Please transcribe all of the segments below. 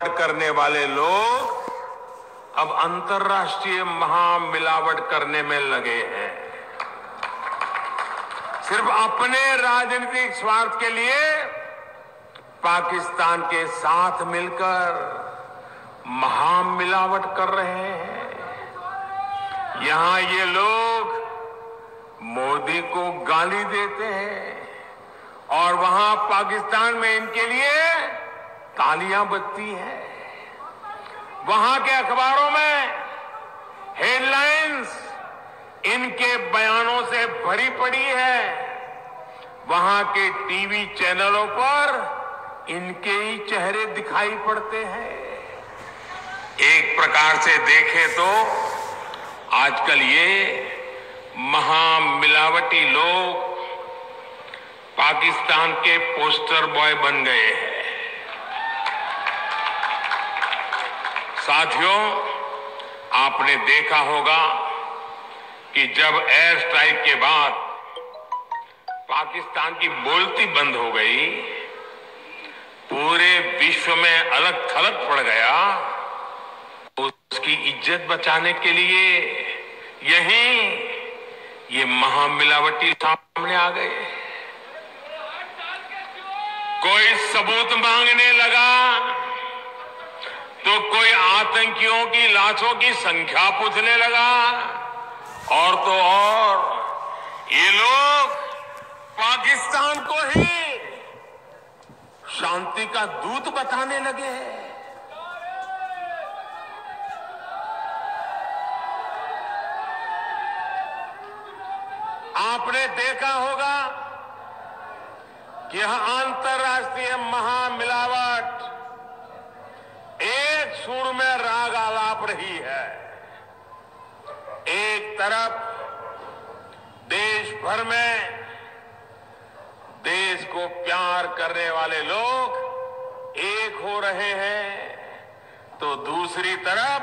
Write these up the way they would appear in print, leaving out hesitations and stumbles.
करने वाले लोग अब अंतर्राष्ट्रीय महामिलावट करने में लगे हैं। सिर्फ अपने राजनीतिक स्वार्थ के लिए पाकिस्तान के साथ मिलकर महामिलावट कर रहे हैं। यहां ये लोग मोदी को गाली देते हैं और वहां पाकिस्तान में इनके लिए तालियां बजती हैं। वहां के अखबारों में हेडलाइंस इनके बयानों से भरी पड़ी है। वहां के टीवी चैनलों पर इनके ही चेहरे दिखाई पड़ते हैं। एक प्रकार से देखें तो आजकल ये महामिलावटी लोग पाकिस्तान के पोस्टर बॉय बन गए हैं। साथियों, आपने देखा होगा कि जब एयर स्ट्राइक के बाद पाकिस्तान की बोलती बंद हो गई, पूरे विश्व में अलग थलग पड़ गया। उसकी इज्जत बचाने के लिए ये महामिलावटी सामने आ गए। कोई सबूत मांगने लगा तो कोई आतंकियों की लाशों की संख्या पूछने लगा, और तो और ये लोग पाकिस्तान को ही शांति का दूत बताने लगे। आपने देखा होगा कि यह अंतर्राष्ट्रीय महामिलावट एक सुर में राग आलाप रही है। एक तरफ देश भर में देश को प्यार करने वाले लोग एक हो रहे हैं, तो दूसरी तरफ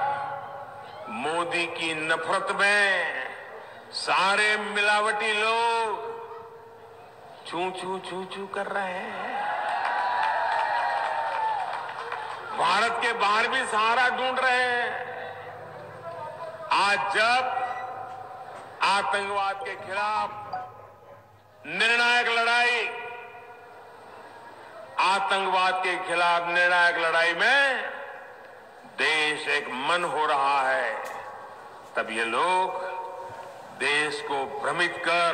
मोदी की नफरत में सारे मिलावटी लोग चू चू चू चू कर रहे हैं। भारत के बाहर भी सहारा ढूंढ रहे हैं। आज जब आतंकवाद के खिलाफ निर्णायक लड़ाई में देश एक मन हो रहा है, तब ये लोग देश को भ्रमित कर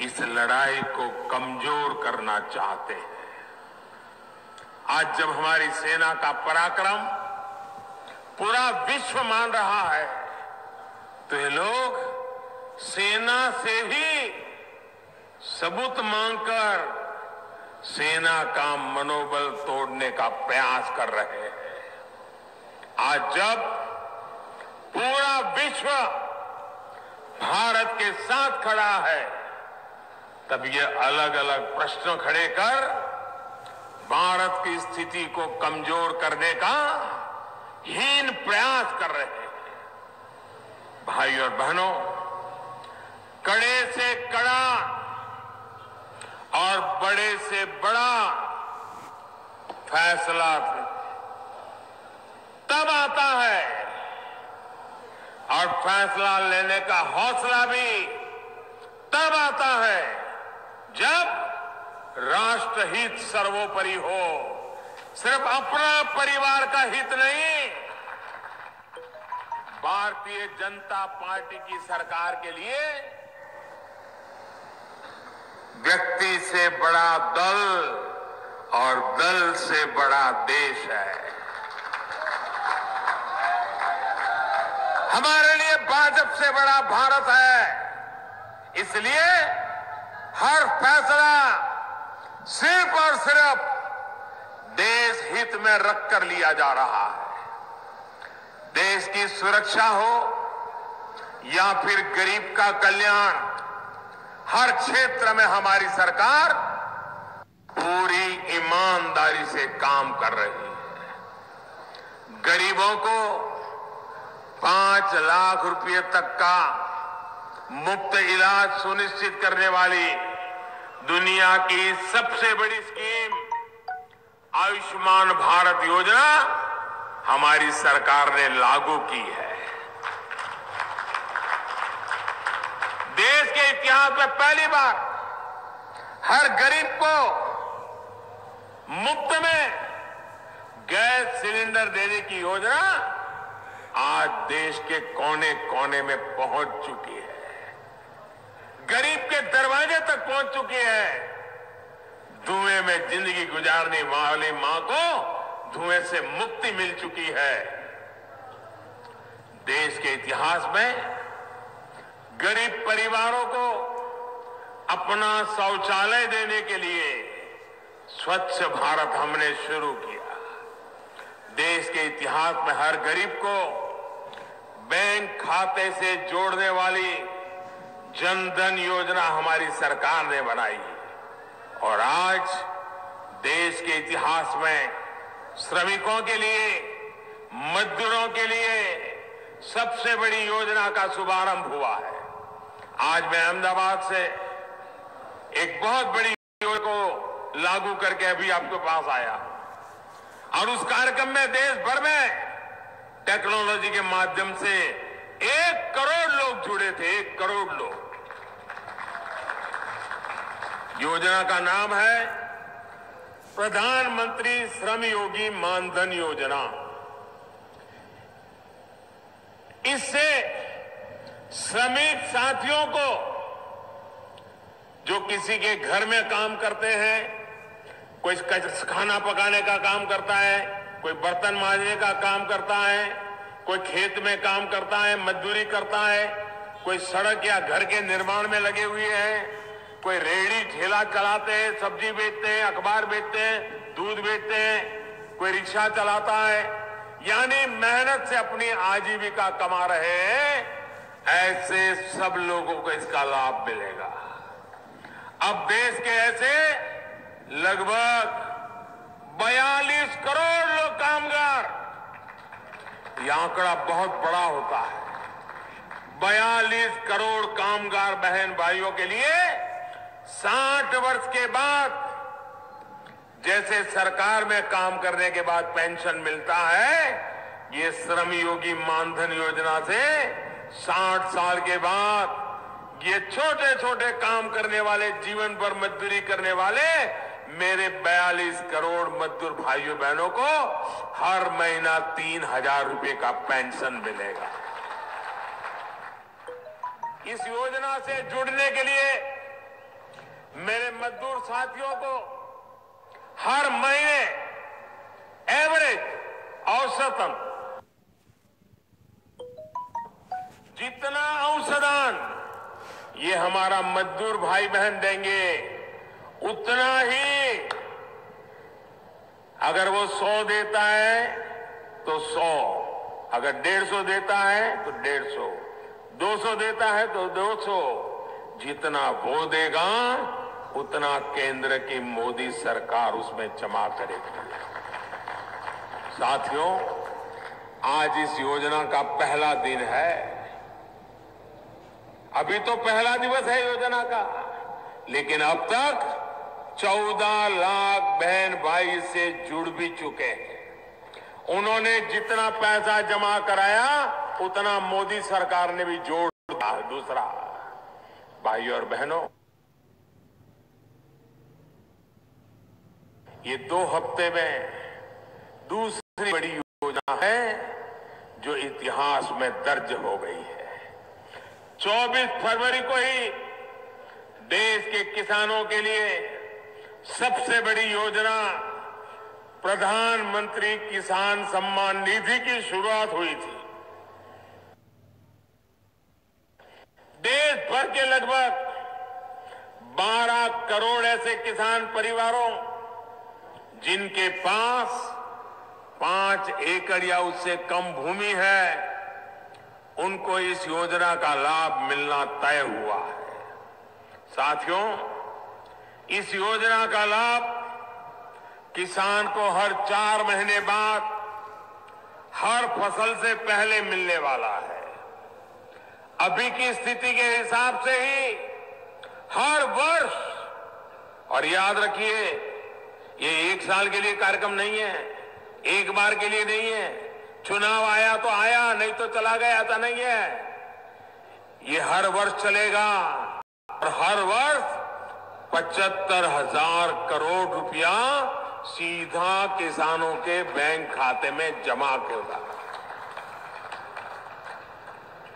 इस लड़ाई को कमजोर करना चाहते हैं। आज जब हमारी सेना का पराक्रम पूरा विश्व मान रहा है, तो ये लोग सेना से ही सबूत मांगकर सेना का मनोबल तोड़ने का प्रयास कर रहे हैं। आज जब पूरा विश्व भारत के साथ खड़ा है, तब ये अलग अलग प्रश्न खड़े कर भारत की स्थिति को कमजोर करने का हीन प्रयास कर रहे हैं। भाई और बहनों, कड़े से कड़ा और बड़े से बड़ा फैसला तब आता है, और फैसला लेने का हौसला भी तब आता है, जब राष्ट्रहित सर्वोपरि हो। सिर्फ अपना परिवार का हित नहीं, भारतीय जनता पार्टी की सरकार के लिए व्यक्ति से बड़ा दल और दल से बड़ा देश है। हमारे लिए भाजपा से बड़ा भारत है। इसलिए हर फैसला सिर्फ और सिर्फ देश हित में रखकर लिया जा रहा है। देश की सुरक्षा हो या फिर गरीब का कल्याण, हर क्षेत्र में हमारी सरकार पूरी ईमानदारी से काम कर रही है। गरीबों को 5 लाख रुपए तक का मुफ्त इलाज सुनिश्चित करने वाली दुनिया की सबसे बड़ी स्कीम आयुष्मान भारत योजना हमारी सरकार ने लागू की है। देश के इतिहास में पहली बार हर गरीब को मुफ्त में गैस सिलेंडर देने की योजना आज देश के कोने कोने में पहुंच चुकी है, गरीब के दरवाजे तक पहुंच चुकी है। धुएं में जिंदगी गुजारने वाली मां को धुएं से मुक्ति मिल चुकी है। देश के इतिहास में गरीब परिवारों को अपना शौचालय देने के लिए स्वच्छ भारत हमने शुरू किया। देश के इतिहास में हर गरीब को बैंक खाते से जोड़ने वाली जन धन योजना हमारी सरकार ने बनाई और आज देश के इतिहास में श्रमिकों के लिए, मजदूरों के लिए सबसे बड़ी योजना का शुभारंभ हुआ है। आज मैं अहमदाबाद से एक बहुत बड़ी योजना को लागू करके अभी आपके पास आया और उस कार्यक्रम में देश भर में टेक्नोलॉजी के माध्यम से 1 करोड़ लोग जुड़े थे। 1 करोड़ लोग। योजना का नाम है प्रधानमंत्री श्रम योगी मानधन योजना। इससे श्रमिक साथियों को जो किसी के घर में काम करते हैं, कोई खाना पकाने का काम करता है, कोई बर्तन मांजने का काम करता है, कोई खेत में काम करता है, मजदूरी करता है, कोई सड़क या घर के निर्माण में लगे हुए हैं, कोई रेहड़ी ठेला चलाते हैं, सब्जी बेचते हैं, अखबार बेचते हैं, दूध बेचते हैं, कोई रिक्शा चलाता है, यानी मेहनत से अपनी आजीविका कमा रहे हैं। ऐसे सब लोगों को इसका लाभ मिलेगा। अब देश के ऐसे लगभग 42 करोड़ लोग कामगार, यह आंकड़ा बहुत बड़ा होता है। 42 करोड़ कामगार बहन भाइयों के लिए 60 वर्ष के बाद जैसे सरकार में काम करने के बाद पेंशन मिलता है, ये श्रम योगी मानधन योजना से 60 साल के बाद ये छोटे छोटे काम करने वाले, जीवन भर मजदूरी करने वाले मेरे 42 करोड़ मजदूर भाइयों बहनों को हर महीना 3,000 रुपए का पेंशन मिलेगा। इस योजना से जुड़ने के लिए मेरे मजदूर साथियों को हर महीने एवरेज औसतन जितना अंशदान ये हमारा मजदूर भाई बहन देंगे, उतना ही अगर वो 100 देता है तो 100, अगर 150 देता है तो 150, 200 देता है तो 200, जितना वो देगा उतना केंद्र की मोदी सरकार उसमें जमा करेगी। साथियों, आज इस योजना का पहला दिन है। अभी तो पहला दिवस है योजना का, लेकिन अब तक 14 लाख बहन भाई इससे जुड़ भी चुके हैं। उन्होंने जितना पैसा जमा कराया उतना मोदी सरकार ने भी जोड़ दिया। दूसरा, भाइयों और बहनों, ये 2 हफ्ते में दूसरी बड़ी योजना है जो इतिहास में दर्ज हो गई है। 24 फरवरी को ही देश के किसानों के लिए सबसे बड़ी योजना प्रधानमंत्री किसान सम्मान निधि की शुरुआत हुई थी। देश भर के लगभग 12 करोड़ ऐसे किसान परिवारों जिनके पास 5 एकड़ या उससे कम भूमि है, उनको इस योजना का लाभ मिलना तय हुआ है। साथियों, इस योजना का लाभ किसान को हर 4 महीने बाद हर फसल से पहले मिलने वाला है। अभी की स्थिति के हिसाब से ही हर वर्ष, और याद रखिए ये एक साल के लिए कार्यक्रम नहीं है, एक बार के लिए नहीं है। चुनाव आया तो आया, नहीं तो चला गया, ऐसा नहीं है। ये हर वर्ष चलेगा और हर वर्ष 75,000 करोड़ रुपया सीधा किसानों के बैंक खाते में जमा होगा।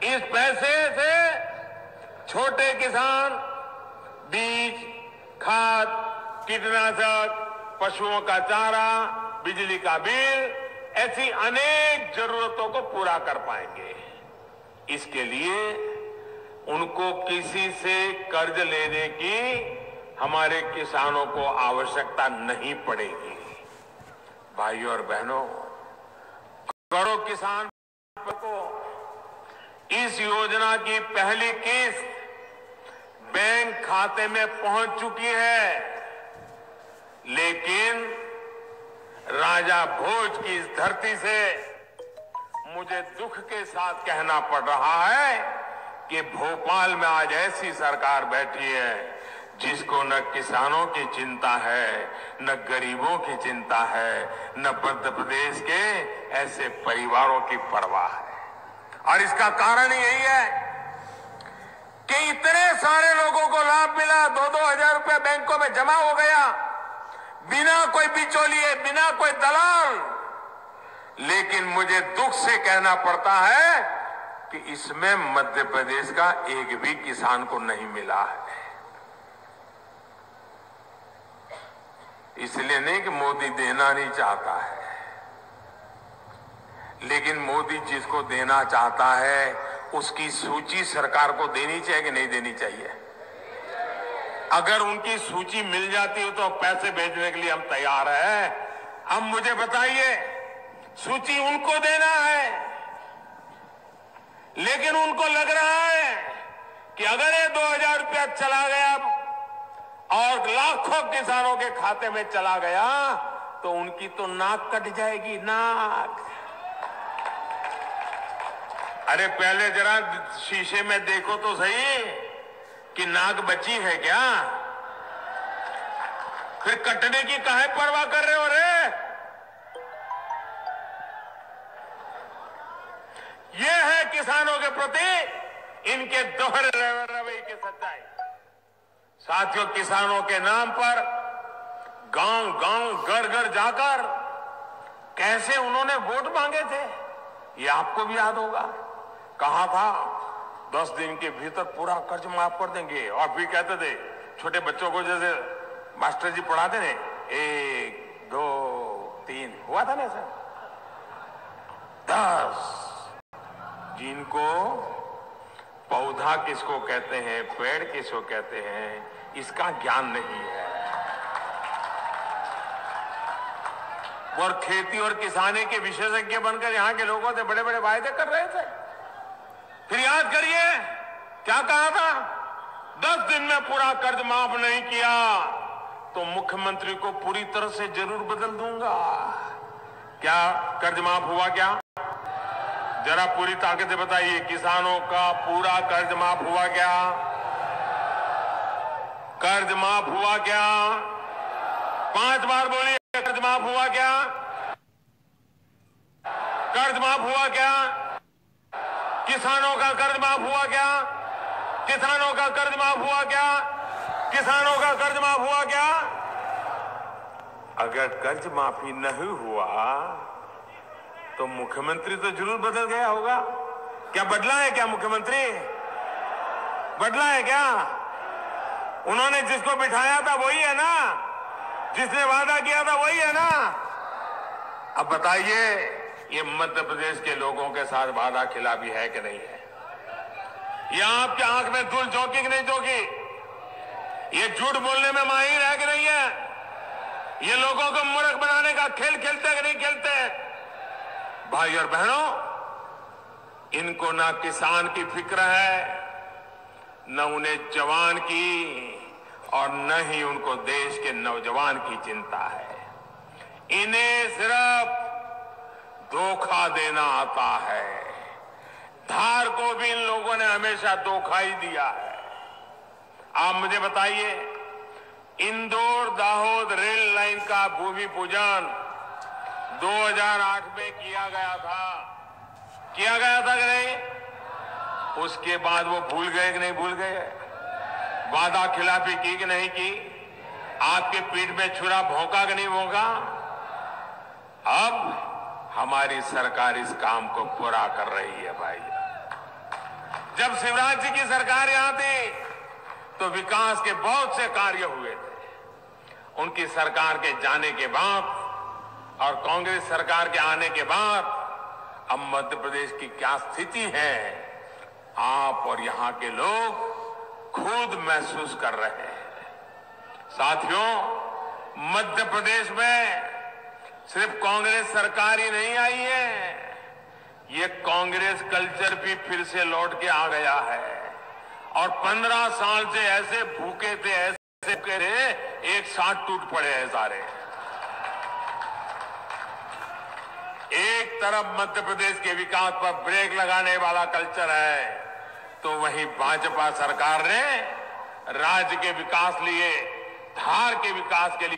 इस पैसे से छोटे किसान बीज, खाद, कीटनाशक, पशुओं का चारा, बिजली का बिल, ऐसी अनेक जरूरतों को पूरा कर पाएंगे। इसके लिए उनको किसी से कर्ज लेने की हमारे किसानों को आवश्यकता नहीं पड़ेगी। भाइयों और बहनों, करोड़ों किसान को इस योजना की पहली किस्त बैंक खाते में पहुंच चुकी है, लेकिन राजा भोज की इस धरती से मुझे दुख के साथ कहना पड़ रहा है कि भोपाल में आज ऐसी सरकार बैठी है जिसको न किसानों की चिंता है, न गरीबों की चिंता है, न मध्य प्रदेश के ऐसे परिवारों की परवाह है। और इसका कारण यही है कि इतने सारे लोगों को लाभ मिला, 2-2 हजार रुपए बैंकों में जमा हो गया, बिना कोई बिचौलिए, बिना कोई दलाल। लेकिन मुझे दुख से कहना पड़ता है कि इसमें मध्य प्रदेश का एक भी किसान को नहीं मिला है। इसलिए नहीं कि मोदी देना नहीं चाहता है, लेकिन मोदी जिसको देना चाहता है उसकी सूची सरकार को देनी चाहिए कि नहीं देनी चाहिए? अगर उनकी सूची मिल जाती हो तो पैसे भेजने के लिए हम तैयार हैं। अब मुझे बताइए, सूची उनको देना है, लेकिन उनको लग रहा है कि अगर ये 2,000 रुपया चला गया और लाखों किसानों के खाते में चला गया तो उनकी तो नाक कट जाएगी, नाक। अरे पहले जरा शीशे में देखो तो सही कि नाक बची है क्या? फिर कटने की काहे परवाह कर रहे हो रे? ये है किसानों के प्रति इनके दोहरे रवैये की सच्चाई। साथियों, किसानों के नाम पर गांव-गांव, घर-घर जाकर कैसे उन्होंने वोट मांगे थे, ये आपको भी याद होगा। कहा था 10 दिन के भीतर पूरा कर्ज माफ कर देंगे, और फिर कहते थे छोटे बच्चों को जैसे मास्टर जी पढ़ाते थे, 1 2 3 हुआ था ना सर, 10। जिनको पौधा किसको कहते हैं, पेड़ किसको कहते हैं, इसका ज्ञान नहीं है। और खेती और किसानी के विशेषज्ञ बनकर यहाँ के लोगों से बड़े बड़े वायदे कर रहे थे। फिर याद करिए क्या कहा था, 10 दिन में पूरा कर्ज माफ नहीं किया तो मुख्यमंत्री को पूरी तरह से जरूर बदल दूंगा। क्या कर्ज माफ हुआ क्या? जरा पूरी ताकत से बताइए, किसानों का पूरा कर्ज माफ हुआ क्या? कर्ज माफ हुआ क्या? 5 बार बोलिए, कर्ज माफ हुआ क्या? कर्ज माफ हुआ क्या? किसानों का कर्ज माफ हुआ क्या? किसानों का कर्ज माफ हुआ क्या? किसानों का कर्ज माफ हुआ क्या? अगर कर्ज माफी नहीं हुआ तो मुख्यमंत्री तो जरूर बदल गया होगा। क्या बदला है क्या मुख्यमंत्री? बदला है क्या? उन्होंने जिसको बिठाया था वही है ना, जिसने वादा किया था वही है ना। अब बताइए, ये मध्य प्रदेश के लोगों के साथ वादा खिलाफी है कि नहीं है? ये आपके आंख में धूल झोंकी कि नहीं झोंकी? ये झूठ बोलने में माहिर है कि नहीं है? ये लोगों को मूर्ख बनाने का खेल खेलते कि नहीं खेलते? भाई और बहनों, इनको ना किसान की फिक्र है, न उन्हें जवान की, और न ही उनको देश के नौजवान की चिंता है। इन्हें सिर्फ धोखा देना आता है। धार को भी इन लोगों ने हमेशा धोखा ही दिया है। आप मुझे बताइए, इंदौर दाहोद रेल लाइन का भूमि पूजन 2008 में किया गया था कि नहीं? उसके बाद वो भूल गए कि नहीं भूल गए? वादा खिलाफी की कि नहीं की? आपके पीठ में छुरा भोंका कि नहीं भोंका? अब हमारी सरकार इस काम को पूरा कर रही है भाई। जब शिवराज जी की सरकार यहां थी तो विकास के बहुत से कार्य हुए थे। उनकी सरकार के जाने के बाद और कांग्रेस सरकार के आने के बाद अब मध्य प्रदेश की क्या स्थिति है, आप और यहां के लोग खुद महसूस कर रहे हैं। साथियों, मध्य प्रदेश में सिर्फ कांग्रेस सरकार ही नहीं आई है, ये कांग्रेस कल्चर भी फिर से लौट के आ गया है। और 15 साल से ऐसे भूखे थे, ऐसे भूखे थे, एक साथ टूट पड़े हैं सारे। एक तरफ मध्य प्रदेश के विकास पर ब्रेक लगाने वाला कल्चर है, तो वहीं भाजपा सरकार ने राज्य के विकास लिए, धार के विकास के लिए